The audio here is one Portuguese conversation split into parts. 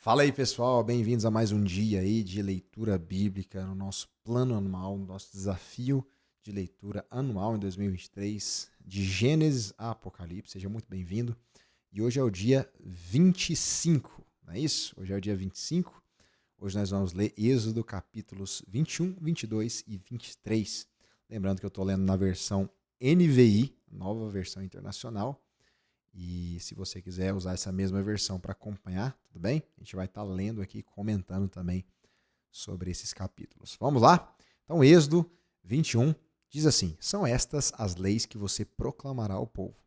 Fala aí, pessoal, bem-vindos a mais um dia aí de leitura bíblica no nosso plano anual, no nosso desafio de leitura anual em 2023, de Gênesis a Apocalipse. Seja muito bem-vindo. E hoje é o dia 25, não é isso? Hoje é o dia 25. Hoje nós vamos ler Êxodo capítulos 21, 22 e 23. Lembrando que eu estou lendo na versão NVI, nova versão internacional. E se você quiser usar essa mesma versão para acompanhar, tudo bem? A gente vai estar lendo aqui e comentando também sobre esses capítulos. Vamos lá? Então, Êxodo 21 diz assim: são estas as leis que você proclamará ao povo.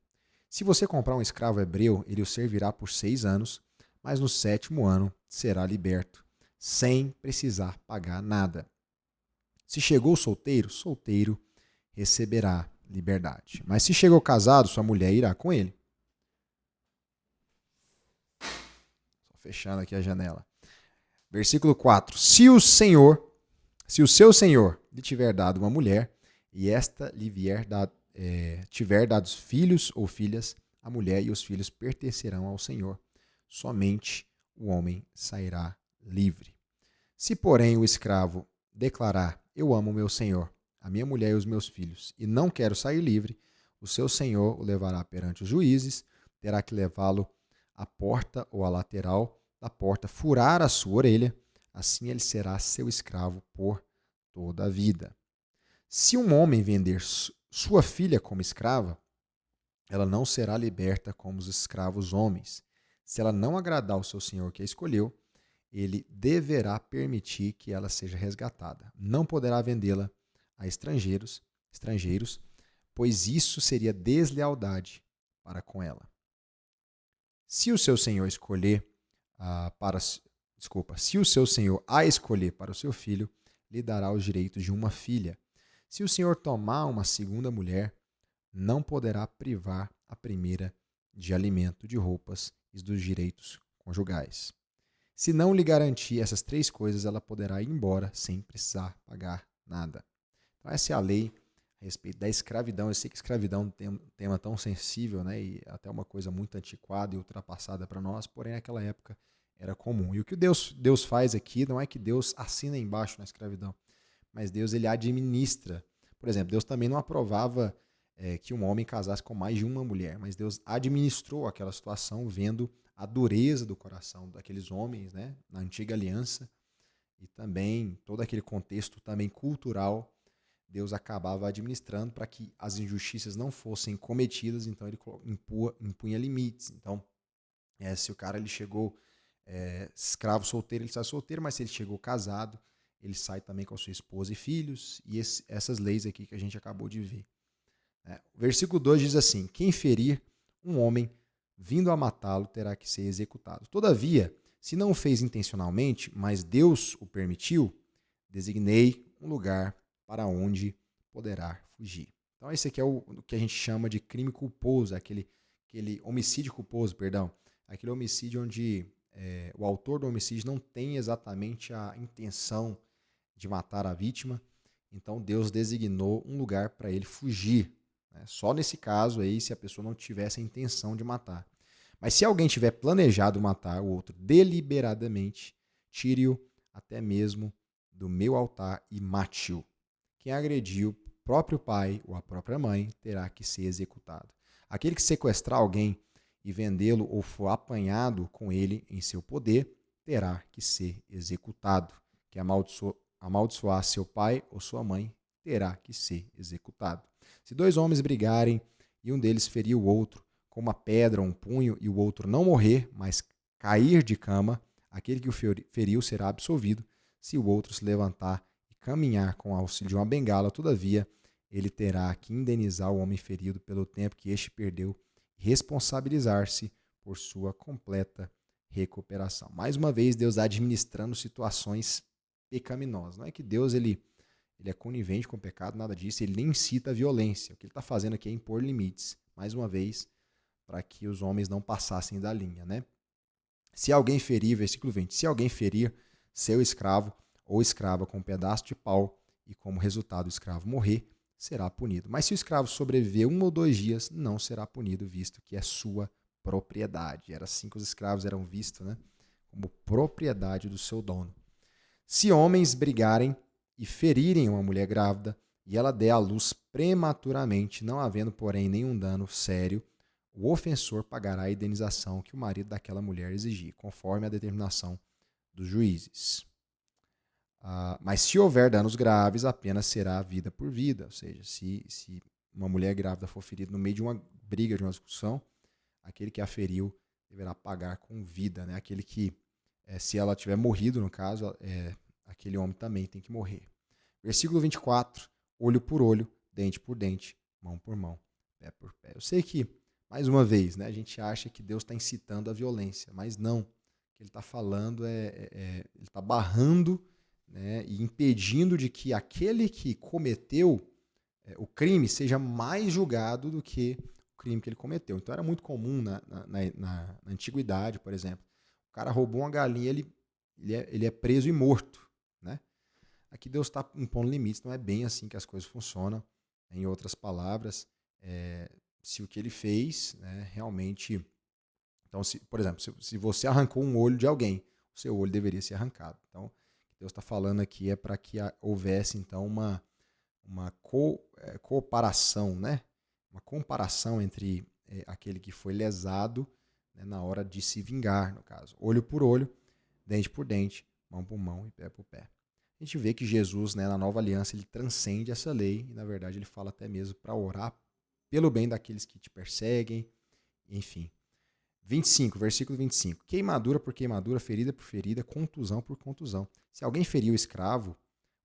Se você comprar um escravo hebreu, ele o servirá por 6 anos, mas no 7º ano será liberto, sem precisar pagar nada. Se chegou solteiro, solteiro receberá liberdade. Mas se chegou casado, sua mulher irá com ele. Fechando aqui a janela. Versículo 4. Se o seu senhor lhe tiver dado uma mulher, e esta lhe tiver dado filhos ou filhas, a mulher e os filhos pertencerão ao Senhor. Somente o homem sairá livre. Se, porém, o escravo declarar: eu amo meu senhor, a minha mulher e os meus filhos, e não quero sair livre, o seu senhor o levará perante os juízes, terá que levá-lo à porta ou à lateral da porta, furar a sua orelha, assim ele será seu escravo por toda a vida. Se um homem vender sua filha como escrava, ela não será liberta como os escravos homens. Se ela não agradar o seu senhor que a escolheu, ele deverá permitir que ela seja resgatada. Não poderá vendê-la a estrangeiros, pois isso seria deslealdade para com ela. Se o seu senhor se o seu senhor a escolher para o seu filho, lhe dará os direitos de uma filha. Se o senhor tomar uma segunda mulher, não poderá privar a primeira de alimento, de roupas e dos direitos conjugais. Se não lhe garantir essas 3 coisas, ela poderá ir embora sem precisar pagar nada. Então, essa é a lei a respeito da escravidão. Eu sei que escravidão tem um tema tão sensível, né, e até uma coisa muito antiquada e ultrapassada para nós, porém naquela época era comum. E o que Deus faz aqui não é que Deus assina embaixo na escravidão, mas Deus ele administra. Por exemplo, Deus também não aprovava que um homem casasse com mais de uma mulher, mas Deus administrou aquela situação vendo a dureza do coração daqueles homens, né, na antiga aliança, e também todo aquele contexto também cultural. Deus acabava administrando para que as injustiças não fossem cometidas, então ele impunha limites. Então, se o cara ele chegou escravo solteiro, ele sai solteiro, mas se ele chegou casado, ele sai também com a sua esposa e filhos, e essas leis aqui que a gente acabou de ver. O versículo 2 diz assim: quem ferir um homem vindo a matá-lo terá que ser executado. Todavia, se não o fez intencionalmente, mas Deus o permitiu, designei um lugar para onde poderá fugir. Então esse aqui é o que a gente chama de crime culposo, aquele homicídio culposo, perdão. Aquele homicídio onde o autor do homicídio não tem exatamente a intenção de matar a vítima, então Deus designou um lugar para ele fugir. Só nesse caso aí, se a pessoa não tivesse a intenção de matar. Mas se alguém tiver planejado matar o outro deliberadamente, tire-o até mesmo do meu altar e mate-o. Quem agrediu o próprio pai ou a própria mãe terá que ser executado. Aquele que sequestrar alguém e vendê-lo ou for apanhado com ele em seu poder, terá que ser executado. Quem amaldiçoar seu pai ou sua mãe, terá que ser executado. Se 2 homens brigarem e um deles ferir o outro com uma pedra ou um punho e o outro não morrer, mas cair de cama, aquele que o feriu será absolvido. Se o outro se levantar e caminhar com o auxílio de uma bengala, todavia, ele terá que indenizar o homem ferido pelo tempo que este perdeu e responsabilizar-se por sua completa recuperação. Mais uma vez, Deus administrando situações pecaminosas. Não é que Deus ele é conivente com o pecado, nada disso, ele nem incita a violência. O que ele está fazendo aqui é impor limites, mais uma vez, para que os homens não passassem da linha, né? Se alguém ferir, versículo 20, se alguém ferir seu escravo ou escrava com um pedaço de pau e como resultado o escravo morrer, será punido. Mas se o escravo sobreviver 1 ou 2 dias, não será punido, visto que é sua propriedade. Era assim que os escravos eram vistos, né? como propriedade do seu dono. Se homens brigarem e ferirem uma mulher grávida, e ela der à luz prematuramente, não havendo, porém, nenhum dano sério, o ofensor pagará a indenização que o marido daquela mulher exigir, conforme a determinação dos juízes. Mas se houver danos graves, a pena será vida por vida. Ou seja, se uma mulher grávida for ferida no meio de uma briga, de uma discussão, aquele que a feriu deverá pagar com vida. Né? Aquele que, se ela tiver morrido, no caso, aquele homem também tem que morrer. Versículo 24, olho por olho, dente por dente, mão por mão, pé por pé. Eu sei que, mais uma vez, né, a gente acha que Deus está incitando a violência, mas não. O que ele está falando ele está barrando, né, e impedindo de que aquele que cometeu o crime seja mais julgado do que o crime que ele cometeu. Então era muito comum na antiguidade, por exemplo, o cara roubou uma galinha, ele é preso e morto, né? Aqui Deus está impondo limites, não é bem assim que as coisas funcionam. Em outras palavras, se o que ele fez, né, realmente... Então, por exemplo, se você arrancou um olho de alguém, o seu olho deveria ser arrancado. Então, o que Deus está falando aqui é para que houvesse, então, uma cooperação, né? Uma comparação entre aquele que foi lesado, né, na hora de se vingar, no caso. Olho por olho, dente por dente, mão por mão e pé por pé. A gente vê que Jesus, né, na nova aliança, ele transcende essa lei e, na verdade, ele fala até mesmo para orar pelo bem daqueles que te perseguem, enfim. 25, versículo 25. Queimadura por queimadura, ferida por ferida, contusão por contusão. Se alguém ferir o escravo,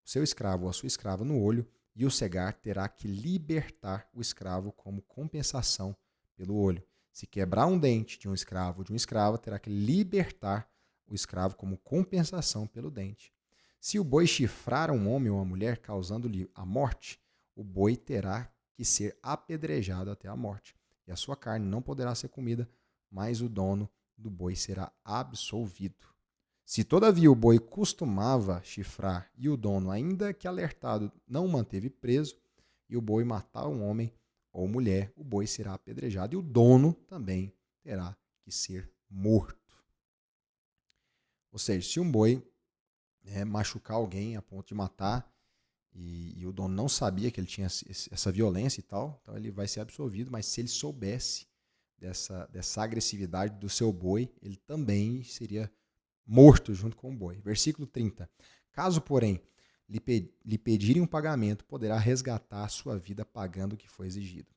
o seu escravo ou a sua escrava no olho e o cegar, terá que libertar o escravo como compensação pelo olho. Se quebrar um dente de um escravo ou de uma escrava, terá que libertar o escravo como compensação pelo dente. Se o boi chifrar um homem ou uma mulher, causando-lhe a morte, o boi terá que ser apedrejado até a morte, e a sua carne não poderá ser comida, mas o dono do boi será absolvido. Se todavia o boi costumava chifrar e o dono, ainda que alertado, não o manteve preso, e o boi matar um homem ou mulher, o boi será apedrejado e o dono também terá que ser morto. Ou seja, se um boi machucar alguém a ponto de matar e o dono não sabia que ele tinha essa violência e tal, então ele vai ser absolvido, mas se ele soubesse dessa agressividade do seu boi, ele também seria morto junto com o boi. Versículo 30. Caso, porém, lhe pedirem um pagamento, poderá resgatar a sua vida pagando o que foi exigido.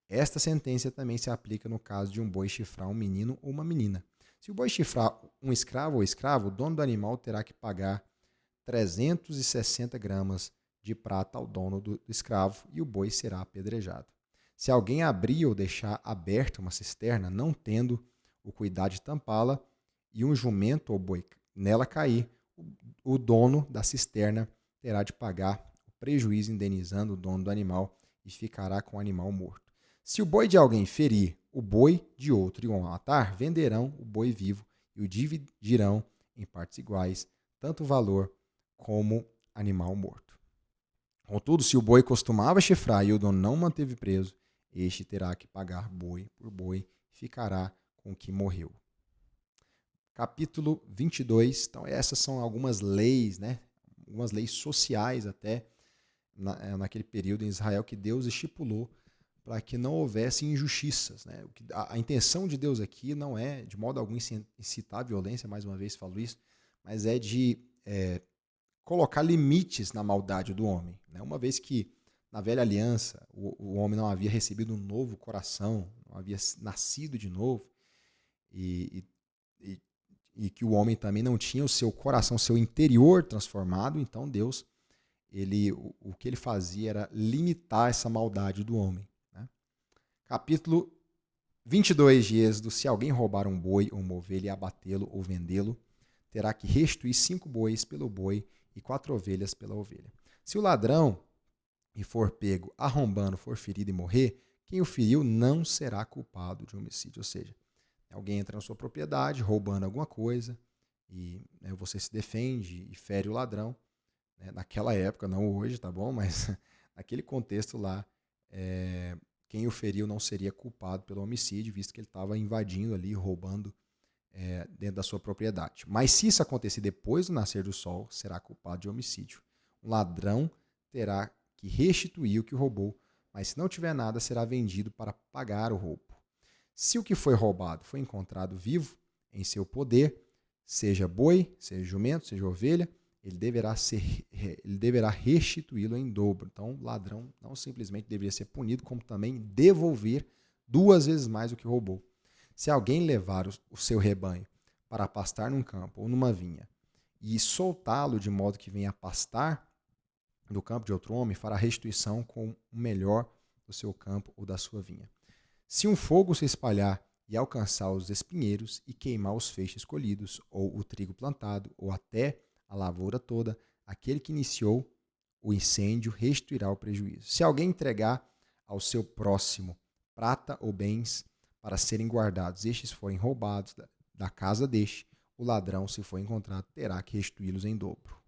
Esta sentença também se aplica no caso de um boi chifrar um menino ou uma menina. Se o boi chifrar um escravo ou escravo, o dono do animal terá que pagar 360 gramas de prata ao dono do escravo e o boi será apedrejado. Se alguém abrir ou deixar aberta uma cisterna, não tendo o cuidado de tampá-la, e um jumento ou boi nela cair, o dono da cisterna terá de pagar o prejuízo indenizando o dono do animal e ficará com o animal morto. Se o boi de alguém ferir o boi de outro e o matar, venderão o boi vivo e o dividirão em partes iguais, tanto o valor como animal morto. Contudo, se o boi costumava chifrar e o dono não manteve preso, este terá que pagar boi por boi e ficará com o que morreu. Capítulo 22. Então, essas são algumas leis, né? Algumas leis sociais até naquele período em Israel que Deus estipulou para que não houvesse injustiças. Né? A intenção de Deus aqui não é, de modo algum, incitar a violência, mais uma vez falo isso, mas é de colocar limites na maldade do homem. Né? Uma vez que, na velha aliança, o homem não havia recebido um novo coração, não havia nascido de novo, e que o homem também não tinha o seu coração, seu interior transformado, então Deus, o que ele fazia era limitar essa maldade do homem. Né? Capítulo 22 de Êxodo. Se alguém roubar um boi ou uma ovelha e abatê-lo ou vendê-lo, terá que restituir 5 bois pelo boi e 4 ovelhas pela ovelha. Se o ladrão e for pego arrombando, for ferido e morrer, quem o feriu não será culpado de homicídio. Ou seja, alguém entra na sua propriedade roubando alguma coisa e você se defende e fere o ladrão. Né? Naquela época, não hoje, tá bom? Mas naquele contexto lá, quem o feriu não seria culpado pelo homicídio, visto que ele estava invadindo ali, roubando dentro da sua propriedade. Mas se isso acontecer depois do nascer do sol, será culpado de homicídio. Um ladrão terá que restituir o que roubou, mas se não tiver nada, será vendido para pagar o roubo. Se o que foi roubado foi encontrado vivo em seu poder, seja boi, seja jumento, seja ovelha, ele deverá restituí-lo em dobro. Então, o ladrão não simplesmente deveria ser punido, como também devolver 2 vezes mais o que roubou. Se alguém levar o seu rebanho para pastar num campo ou numa vinha e soltá-lo de modo que venha a pastar no campo de outro homem, fará restituição com o melhor do seu campo ou da sua vinha. Se um fogo se espalhar e alcançar os espinheiros e queimar os feixes colhidos, ou o trigo plantado, ou até a lavoura toda, aquele que iniciou o incêndio restituirá o prejuízo. Se alguém entregar ao seu próximo prata ou bens para serem guardados, estes forem roubados da casa deste, o ladrão, se for encontrado, terá que restituí-los em dobro.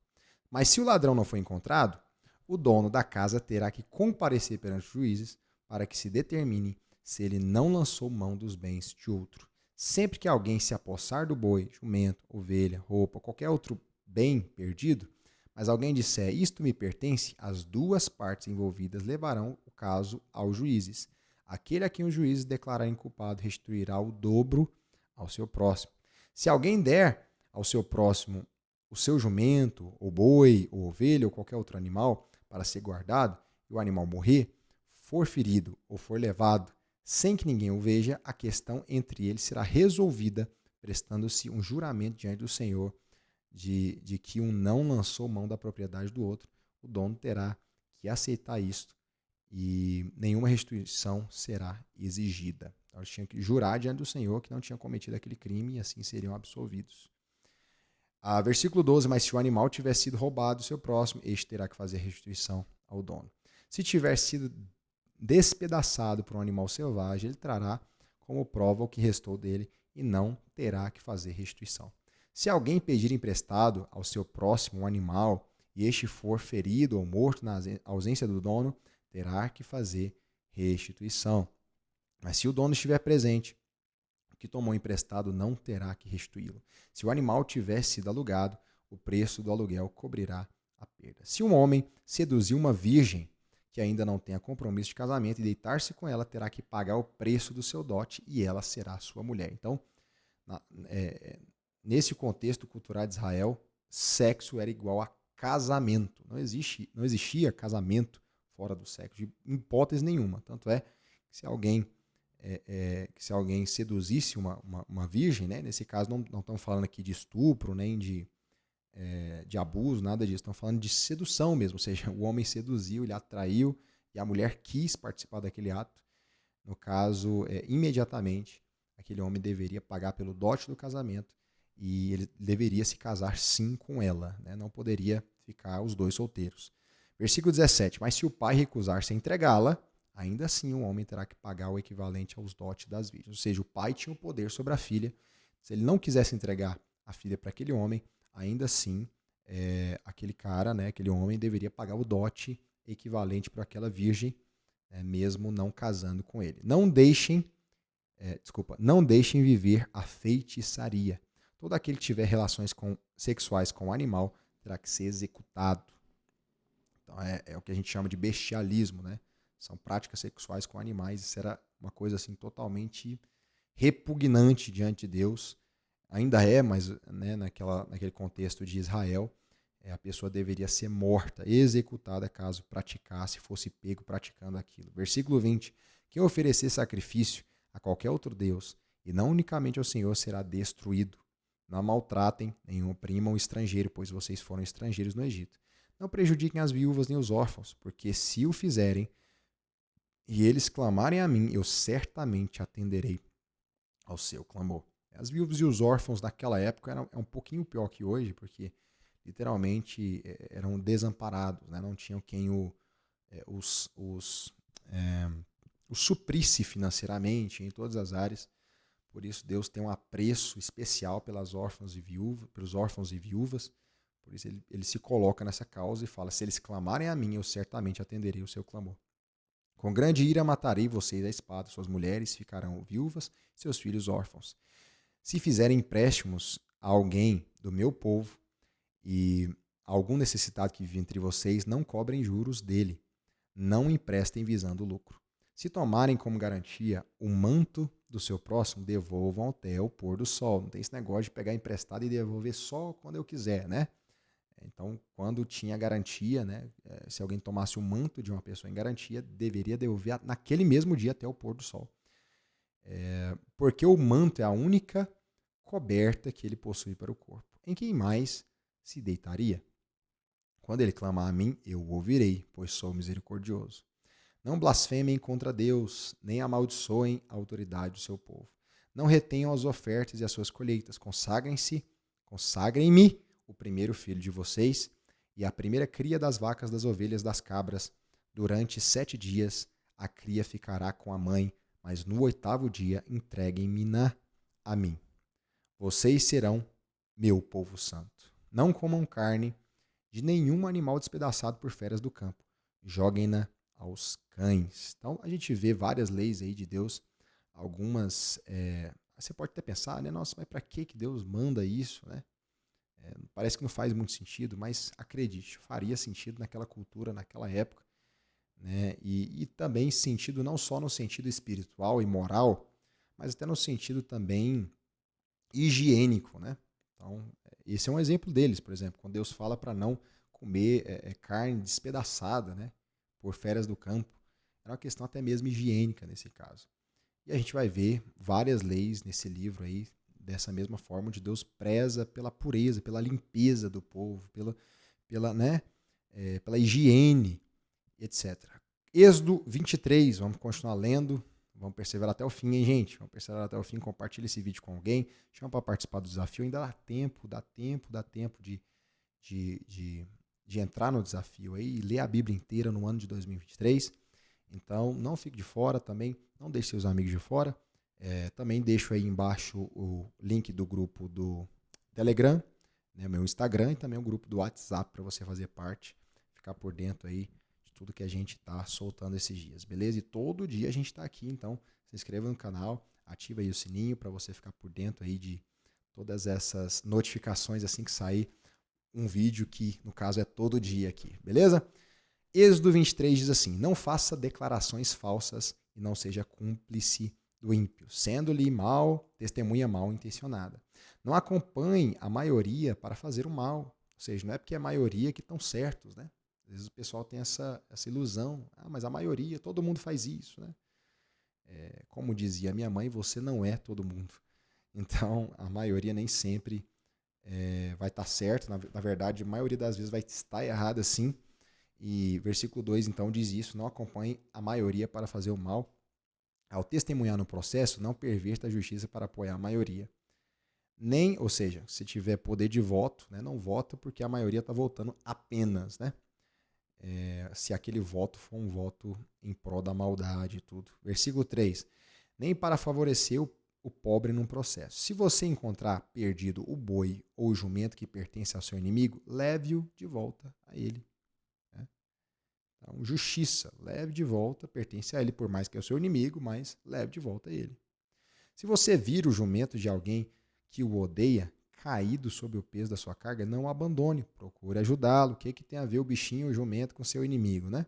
Mas se o ladrão não for encontrado, o dono da casa terá que comparecer perante os juízes para que se determine se ele não lançou mão dos bens de outro. Sempre que alguém se apossar do boi, jumento, ovelha, roupa, qualquer outro bem perdido, mas alguém disser, isto me pertence, as 2 partes envolvidas levarão o caso aos juízes. Aquele a quem os juízes declararem culpado restituirá o dobro ao seu próximo. Se alguém der ao seu próximo o seu jumento, ou boi, ou ovelha, ou qualquer outro animal para ser guardado, e o animal morrer, for ferido ou for levado sem que ninguém o veja, a questão entre eles será resolvida, prestando-se um juramento diante do Senhor de que um não lançou mão da propriedade do outro. O dono terá que aceitar isto e nenhuma restituição será exigida. Então, eles tinham que jurar diante do Senhor que não tinham cometido aquele crime e assim seriam absolvidos. Versículo 12, mas se o animal tiver sido roubado do seu próximo, este terá que fazer restituição ao dono. Se tiver sido despedaçado por um animal selvagem, ele trará como prova o que restou dele e não terá que fazer restituição. Se alguém pedir emprestado ao seu próximo um animal e este for ferido ou morto na ausência do dono, terá que fazer restituição. Mas se o dono estiver presente, o que tomou emprestado não terá que restituí-lo. Se o animal tiver sido alugado, o preço do aluguel cobrirá a perda. Se um homem seduzir uma virgem que ainda não tenha compromisso de casamento e deitar-se com ela, terá que pagar o preço do seu dote e ela será sua mulher. Então, nesse contexto cultural de Israel, sexo era igual a casamento. Não existia casamento fora do sexo, de hipótese nenhuma. Tanto é que se alguém seduzisse uma virgem, né, nesse caso não estamos falando aqui de estupro, nem de abuso, nada disso. Estão falando de sedução mesmo, ou seja, o homem seduziu, ele atraiu e a mulher quis participar daquele ato. No caso, imediatamente, aquele homem deveria pagar pelo dote do casamento e ele deveria se casar sim com ela, né? Não poderia ficar os dois solteiros. Versículo 17, mas se o pai recusar-se a entregá-la, ainda assim o homem terá que pagar o equivalente aos dotes das virgens. Ou seja, o pai tinha o poder sobre a filha. Se ele não quisesse entregar a filha para aquele homem, ainda assim, aquele cara, né, aquele homem, deveria pagar o dote equivalente para aquela virgem, mesmo não casando com ele. Não deixem viver a feitiçaria. Todo aquele que tiver relações sexuais com o animal terá que ser executado. Então, é o que a gente chama de bestialismo, né? São práticas sexuais com animais. Isso era uma coisa assim totalmente repugnante diante de Deus. Ainda mas né, naquele contexto de Israel, a pessoa deveria ser morta, executada, caso praticasse, fosse pego praticando aquilo. Versículo 20. Quem oferecer sacrifício a qualquer outro Deus, e não unicamente ao Senhor, será destruído. Não maltratem, nem oprimam o estrangeiro, pois vocês foram estrangeiros no Egito. Não prejudiquem as viúvas nem os órfãos, porque se o fizerem, e eles clamarem a mim, eu certamente atenderei ao seu clamor. As viúvas e os órfãos naquela época eram um pouquinho pior que hoje, porque literalmente eram desamparados, né? Não tinham quem os suprisse financeiramente em todas as áreas. Por isso Deus tem um apreço especial pelos órfãos e viúvas. Por isso ele se coloca nessa causa e fala, se eles clamarem a mim, eu certamente atenderei o seu clamor. Com grande ira matarei vocês à espada, suas mulheres ficarão viúvas, seus filhos órfãos. Se fizerem empréstimos a alguém do meu povo e algum necessitado que vive entre vocês, não cobrem juros dele, não emprestem visando lucro. Se tomarem como garantia o manto do seu próximo, devolvam até o pôr do sol. Não tem esse negócio de pegar emprestado e devolver só quando eu quiser, né? Então, quando tinha garantia, né, se alguém tomasse o manto de uma pessoa em garantia, deveria devolver naquele mesmo dia até o pôr do sol. Porque o manto é a única coberta que ele possui para o corpo. Em quem mais se deitaria? Quando ele clama a mim, eu o ouvirei, pois sou misericordioso. Não blasfemem contra Deus, nem amaldiçoem a autoridade do seu povo. Não retenham as ofertas e as suas colheitas. Consagrem-me o primeiro filho de vocês e a primeira cria das vacas, das ovelhas, das cabras. Durante 7 dias a cria ficará com a mãe, mas no 8º dia entreguem-me-na a mim. Vocês serão meu povo santo. Não comam carne de nenhum animal despedaçado por feras do campo. Joguem-na aos cães. Então, a gente vê várias leis aí de Deus. Algumas, você pode até pensar, né? Nossa, mas para que Deus manda isso, né? Parece que não faz muito sentido, mas acredite, faria sentido naquela cultura, naquela época, né? E também sentido não só no sentido espiritual e moral, mas até no sentido também higiênico, né? Então, esse é um exemplo deles, por exemplo, quando Deus fala para não comer carne despedaçada, né? Por feras do campo. É uma questão até mesmo higiênica nesse caso. E a gente vai ver várias leis nesse livro aí, dessa mesma forma, onde Deus preza pela pureza, pela limpeza do povo, pela higiene, etc. Êxodo 23, vamos continuar lendo, vamos perseverar até o fim, hein, gente? Vamos perseverar até o fim, compartilha esse vídeo com alguém, chama para participar do desafio, ainda dá tempo de entrar no desafio aí e ler a Bíblia inteira no ano de 2023. Então, não fique de fora também, não deixe seus amigos de fora. Também deixo aí embaixo o link do grupo do Telegram, né, meu Instagram e também o grupo do WhatsApp para você fazer parte, ficar por dentro aí de tudo que a gente está soltando esses dias, beleza? E todo dia a gente está aqui, então se inscreva no canal, ativa aí o sininho para você ficar por dentro aí de todas essas notificações assim que sair um vídeo que, no caso, é todo dia aqui, beleza? Êxodo 23 diz assim: não faça declarações falsas e não seja cúmplice do ímpio, sendo-lhe testemunha mal intencionada. Não acompanhe a maioria para fazer o mal, ou seja, não é porque é a maioria que estão certos, né? Às vezes o pessoal tem essa ilusão, mas a maioria, todo mundo faz isso, né? Como dizia minha mãe, você não é todo mundo. Então, a maioria nem sempre vai estar certo, na verdade, a maioria das vezes vai estar errada sim. E versículo 2 então diz isso: não acompanhe a maioria para fazer o mal. Ao testemunhar no processo, não perverta a justiça para apoiar a maioria. Nem, ou seja, se tiver poder de voto, né, não vota porque a maioria está votando apenas, né? Se aquele voto for um voto em prol da maldade e tudo. Versículo 3. Nem para favorecer o pobre num processo. Se você encontrar perdido o boi ou o jumento que pertence ao seu inimigo, leve-o de volta a ele. Então, justiça, leve de volta, pertence a ele, por mais que é o seu inimigo, mas leve de volta a ele. Se você vir o jumento de alguém que o odeia, caído sob o peso da sua carga, não o abandone, procure ajudá-lo. O que tem a ver o bichinho, o jumento com o seu inimigo, né?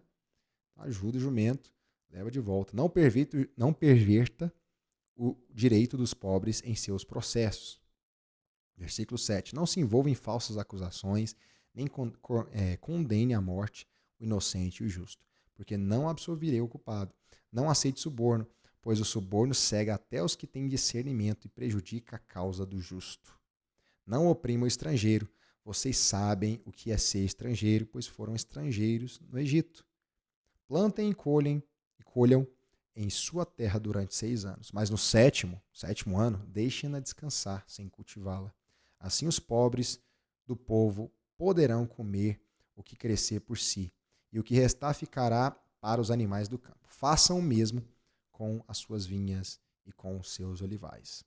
Ajuda o jumento, leva de volta. Não perverta o direito dos pobres em seus processos. Versículo 7. Não se envolva em falsas acusações, nem condene à morte o inocente e o justo, porque não absolverei o culpado. Não aceite suborno, pois o suborno cega até os que têm discernimento e prejudica a causa do justo. Não oprima o estrangeiro. Vocês sabem o que é ser estrangeiro, pois foram estrangeiros no Egito. Plantem e colham em sua terra durante 6 anos, mas no sétimo ano, deixem-na descansar sem cultivá-la. Assim os pobres do povo poderão comer o que crescer por si, e o que restar ficará para os animais do campo. Façam o mesmo com as suas vinhas e com os seus olivais.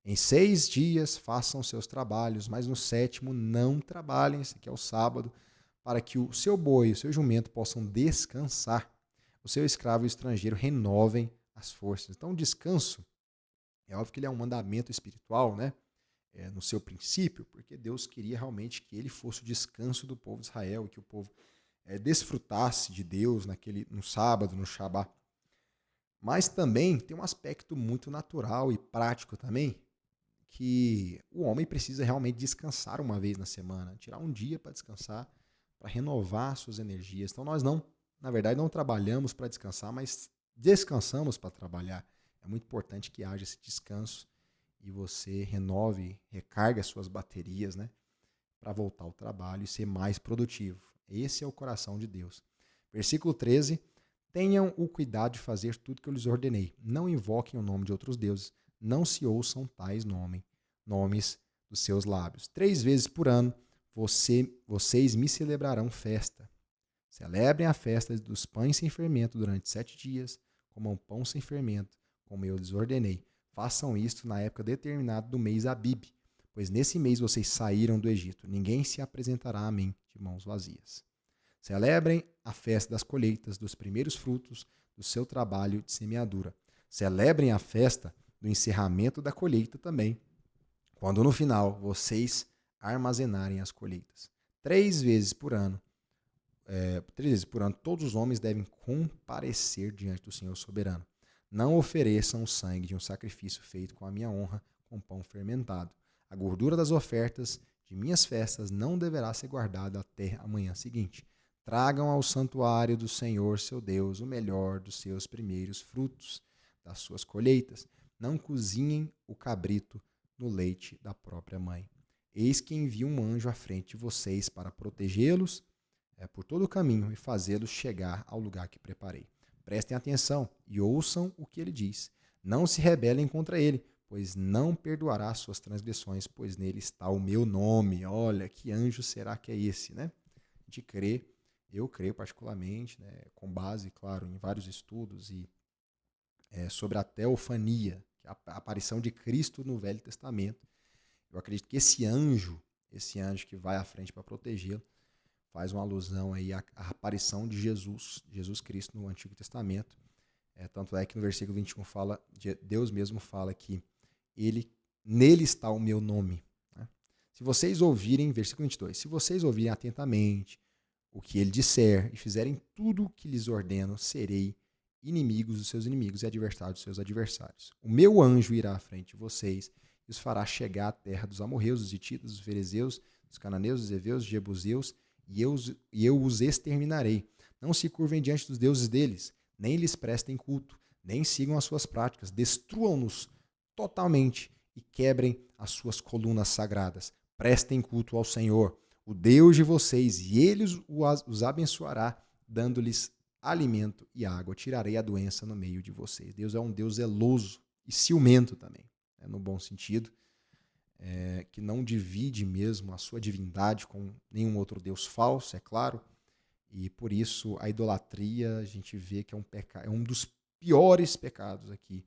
Em 6 dias façam seus trabalhos, mas no sétimo não trabalhem, esse aqui é o sábado, para que o seu boi e o seu jumento possam descansar. O seu escravo e o estrangeiro renovem as forças. Então, o descanso É óbvio que ele é um mandamento espiritual, né? No seu princípio, porque Deus queria realmente que ele fosse o descanso do povo de Israel e que o povo desfrutasse de Deus no sábado, no Shabat. Mas também tem um aspecto muito natural e prático também, que o homem precisa realmente descansar uma vez na semana, tirar um dia para descansar, para renovar suas energias. Então nós não, na verdade, não trabalhamos para descansar, mas descansamos para trabalhar. É muito importante que haja esse descanso e você renove, recargue as suas baterias, né, para voltar ao trabalho e ser mais produtivo. Esse é o coração de Deus. Versículo 13: tenham o cuidado de fazer tudo que eu lhes ordenei. Não invoquem o nome de outros deuses. Não se ouçam tais nomes dos seus lábios. 3 vezes por ano vocês me celebrarão festa. Celebrem a festa dos pães sem fermento durante 7 dias. Comam pão sem fermento, como eu lhes ordenei. Façam isto na época determinada do mês Abib, pois nesse mês vocês saíram do Egito. Ninguém se apresentará a mim de mãos vazias. Celebrem a festa das colheitas, dos primeiros frutos do seu trabalho de semeadura. Celebrem a festa do encerramento da colheita também, quando no final vocês armazenarem as colheitas. 3 vezes por ano, todos os homens devem comparecer diante do Senhor soberano. Não ofereçam o sangue de um sacrifício feito com a minha honra, com pão fermentado. A gordura das ofertas de minhas festas não deverá ser guardada até a manhã seguinte. Tragam ao santuário do Senhor, seu Deus, o melhor dos seus primeiros frutos, das suas colheitas. Não cozinhem o cabrito no leite da própria mãe. Eis que envio um anjo à frente de vocês para protegê-los por todo o caminho e fazê-los chegar ao lugar que preparei. Prestem atenção e ouçam o que ele diz. Não se rebelem contra ele, pois não perdoará suas transgressões, pois nele está o meu nome. Olha, que anjo será que é esse, né? A gente crê, eu creio particularmente, né, com base, claro, em vários estudos e sobre a teofania, que é a aparição de Cristo no Velho Testamento. Eu acredito que esse anjo que vai à frente para protegê-lo, faz uma alusão aí à aparição de Jesus Cristo no Antigo Testamento. Tanto é que no versículo 21 Deus mesmo fala que nele está o meu nome. Né? Se vocês ouvirem, versículo 22, se vocês ouvirem atentamente o que ele disser e fizerem tudo o que lhes ordeno, serei inimigos dos seus inimigos e adversários dos seus adversários. O meu anjo irá à frente de vocês e os fará chegar à terra dos amorreus, dos hititas, dos ferezeus, dos cananeus, dos heveus, dos jebuseus, e eu os exterminarei. Não se curvem diante dos deuses deles, nem lhes prestem culto, nem sigam as suas práticas. Destruam-nos totalmente e quebrem as suas colunas sagradas. Prestem culto ao Senhor, o Deus de vocês, e ele os abençoará, dando-lhes alimento e água. Tirarei a doença no meio de vocês. Deus é um Deus zeloso e ciumento também, no bom sentido. Que não divide mesmo a sua divindade com nenhum outro Deus falso, é claro, e por isso a idolatria a gente vê que é um dos piores pecados aqui.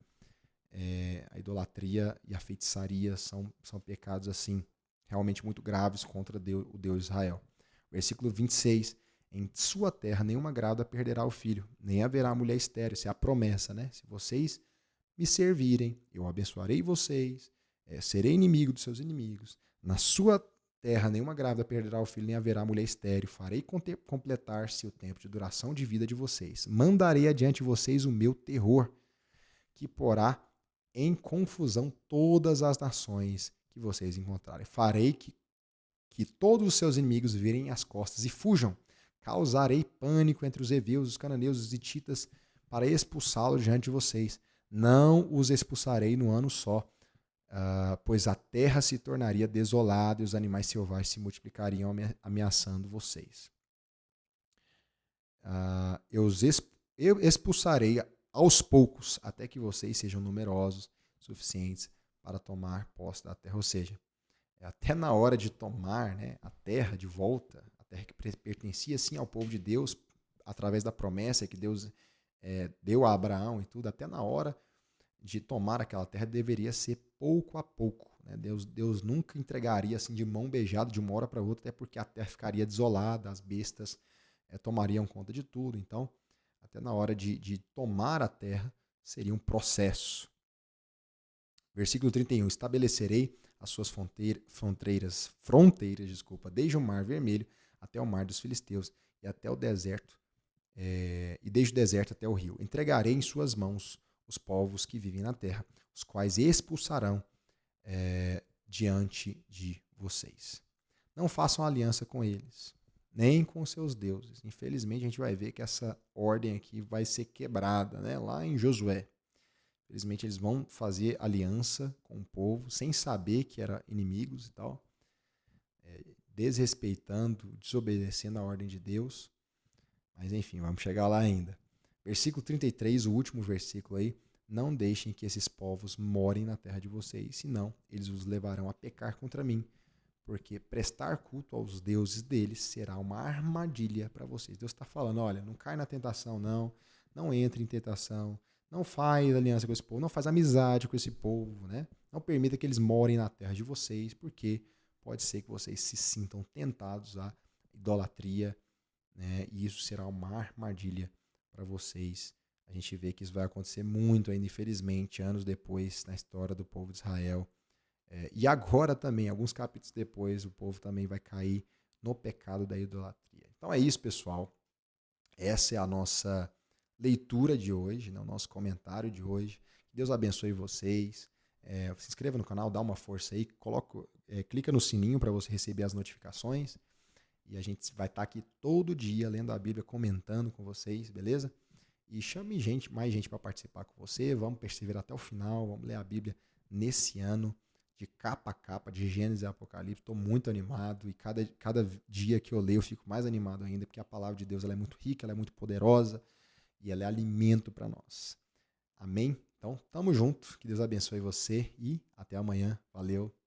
A idolatria e a feitiçaria são pecados assim realmente muito graves contra o Deus de Israel. Versículo 26, em sua terra nenhuma grávida perderá o filho, nem haverá mulher estéril, essa é a promessa, né? Se vocês me servirem, eu abençoarei vocês, serei inimigo dos seus inimigos. Na sua terra nenhuma grávida perderá o filho, nem haverá mulher estéril. Farei completar-se o tempo de duração de vida de vocês. Mandarei adiante de vocês o meu terror, que porá em confusão todas as nações que vocês encontrarem. Farei que todos os seus inimigos virem as costas e fujam. Causarei pânico entre os heveus, os cananeus, os hititas, para expulsá-los diante de vocês. Não os expulsarei no ano só, pois a terra se tornaria desolada e os animais selvagens se multiplicariam ameaçando vocês. Eu expulsarei aos poucos até que vocês sejam numerosos suficientes para tomar posse da terra. Ou seja, até na hora de tomar, né, a terra de volta, a terra que pertencia sim ao povo de Deus, através da promessa que Deus deu a Abraão e tudo, até na hora de tomar aquela terra deveria ser pouco a pouco. Né? Deus nunca entregaria assim de mão beijada de uma hora para outra, até porque a terra ficaria desolada, as bestas tomariam conta de tudo. Então, até na hora de tomar a terra, seria um processo. Versículo 31. Estabelecerei as suas fronteiras, desde o Mar Vermelho até o Mar dos Filisteus e até o deserto, e desde o deserto até o rio. Entregarei em suas mãos os povos que vivem na terra, os quais expulsarão diante de vocês. Não façam aliança com eles, nem com seus deuses. Infelizmente, a gente vai ver que essa ordem aqui vai ser quebrada, né? Lá em Josué. Infelizmente, eles vão fazer aliança com o povo, sem saber que eram inimigos e tal, desrespeitando, desobedecendo a ordem de Deus. Mas enfim, vamos chegar lá ainda. Versículo 33, o último versículo aí. Não deixem que esses povos morem na terra de vocês, senão eles os levarão a pecar contra mim, porque prestar culto aos deuses deles será uma armadilha para vocês. Deus está falando, olha, não cai na tentação não entre em tentação, não faz aliança com esse povo, não faz amizade com esse povo, né? Não permita que eles morem na terra de vocês, porque pode ser que vocês se sintam tentados à idolatria, né? E isso será uma armadilha para vocês. A gente vê que isso vai acontecer muito ainda, infelizmente, anos depois, na história do povo de Israel. E agora também, alguns capítulos depois, o povo também vai cair no pecado da idolatria. Então é isso, pessoal. Essa é a nossa leitura de hoje, né? O nosso comentário de hoje. Que Deus abençoe vocês. Se inscreva no canal, dá uma força aí, clica no sininho para você receber as notificações. E a gente vai estar aqui todo dia lendo a Bíblia, comentando com vocês, beleza? E chame mais gente para participar com você. Vamos perseverar até o final. Vamos ler a Bíblia nesse ano, de capa a capa, de Gênesis e Apocalipse. Estou muito animado e cada dia que eu leio eu fico mais animado ainda, porque a palavra de Deus ela é muito rica, ela é muito poderosa e ela é alimento para nós. Amém? Então, tamo junto. Que Deus abençoe você e até amanhã. Valeu!